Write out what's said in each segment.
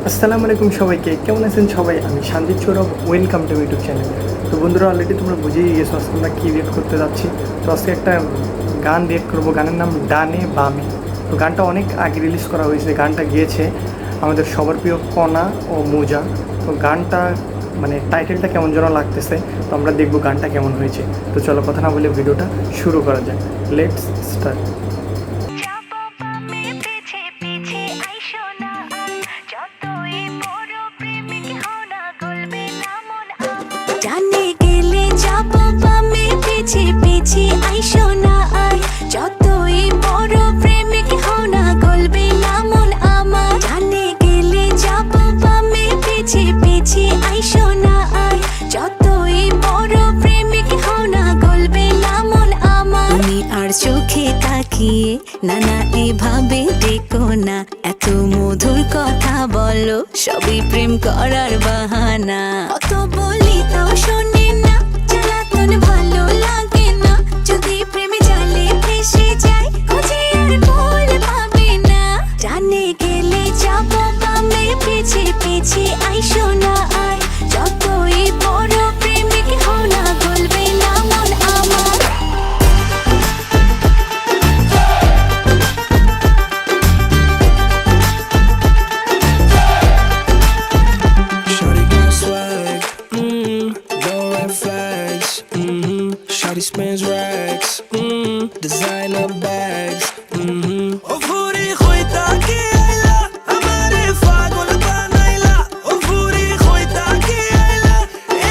আসসালামু আলাইকুম সবাইকে, কেমন আছেন সবাই? আমি Sandeep Sourav, welcome to YouTube channel. তো বন্ধুরা, অলরেডি তোমরা বুঝেই গেছো আজকে আমরা কী রিয়েক্ট করতে যাচ্ছি। তো আজকে একটা গান রিয়েক্ট করবো, গানের নাম ডানে বামে। তো গানটা অনেক আগে রিলিজ করা হয়েছে। গানটা গিয়েছে আমাদের সবার প্রিয় কণা ও মোজা। তো গানটা মানে টাইটেলটা কেমন যেন লাগতেছে, তো আমরা দেখবো গানটা কেমন হয়েছে। তো চলো কথা না বলে ভিডিওটা শুরু করা যাক। Let's start. জানে গেলে যাব বামে, পিছে পিছে আইসো না আয়, যতই বড় প্রেমিক হও না গলবে না মন আমার। জানে গেলে যাব বামে, পিছে পিছে আইসো না আয়, যতই বড় প্রেমিক হও না গলবে না মন আমার। তুমি আর চোখে তাকিয়ে নানা এভাবে দেখো না, এত মধুর কথা বলো, সবই প্রেম করার বাহানা। কত বলি তাও শোনে না, জ্বালাতন ভালো লাগে না, যদি প্রেমে জালে ফেসে যায় খুঁজে আর ভুল পাবে না। জানে গেলে যাব বামে, পিছে পিছে আইসো না আয়, যতই বড় প্রেমিক হও না গলবে না মন আমার। Shorty got swag, no red flags, Shorty spins racks, designer bags, O furi khoita ki aila, hamare fagol banaila, O furi khoita ki aila,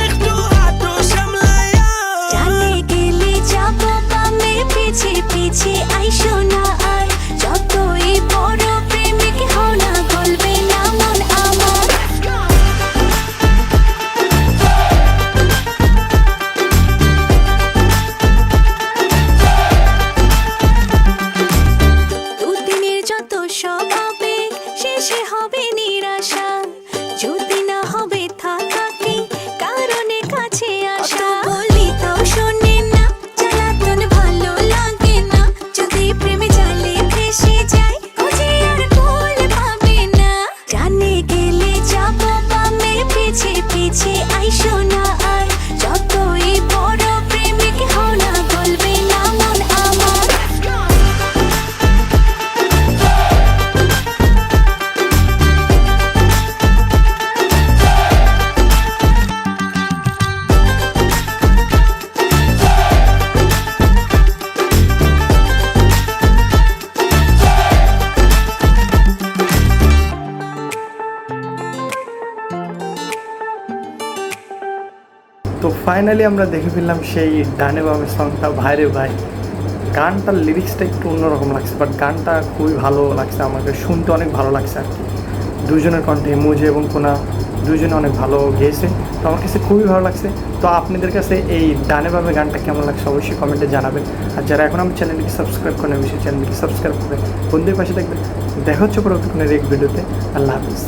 ekটু hato shamlaya। জানে গেলে যাব বামে, পিছে পিছে আইসো না আয়, যতই বড় প্রেমিক হও না গলবে না মন আমার। দুদিনের যত সব আবেগ শেষে হবে নিরাশা, যদি না হবে থাকা কি কারণে কাছে আসা। বলি তাও শোনে না, জ্বালাতন ভালো লাগে না, যদি প্রেমে জালে ফেসে যায় খুঁজে আর ভুল পাবে না। জানে গেলে যাব বামে, পিছে পিছে আইসো না আয়, যতই বড় প্রেমিক হও না গলবে না মন আমার। তো ফাইনালি আমরা দেখে ফেললাম সেই ডানে বামে সংটা। ভাইরে ভাই, গানটার লিরিক্সটা একটু অন্যরকম লাগছে, বাট গানটা খুবই ভালো লাগছে, আমাকে শুনতে অনেক ভালো লাগছে আর কি। দুজনের কণ্ঠে মুজে এবং কোনা দুজনে অনেক ভালো গেয়েছে, তো আমার কাছে খুবই ভালো লাগছে। তো আপনাদের কাছে এই ডানে বামে গানটা কেমন লাগছে অবশ্যই কমেন্টে জানাবেন। আর যারা এখন আমার চ্যানেলটিকে সাবস্ক্রাইব করেন, অবশ্যই চ্যানেলটিকে সাবস্ক্রাইব করবেন, বন্ধুদের পাশে থাকবেন। দেখা হচ্ছে পরবর্তী কোনো এক ভিডিওতে। আল্লাহ হাফিজ।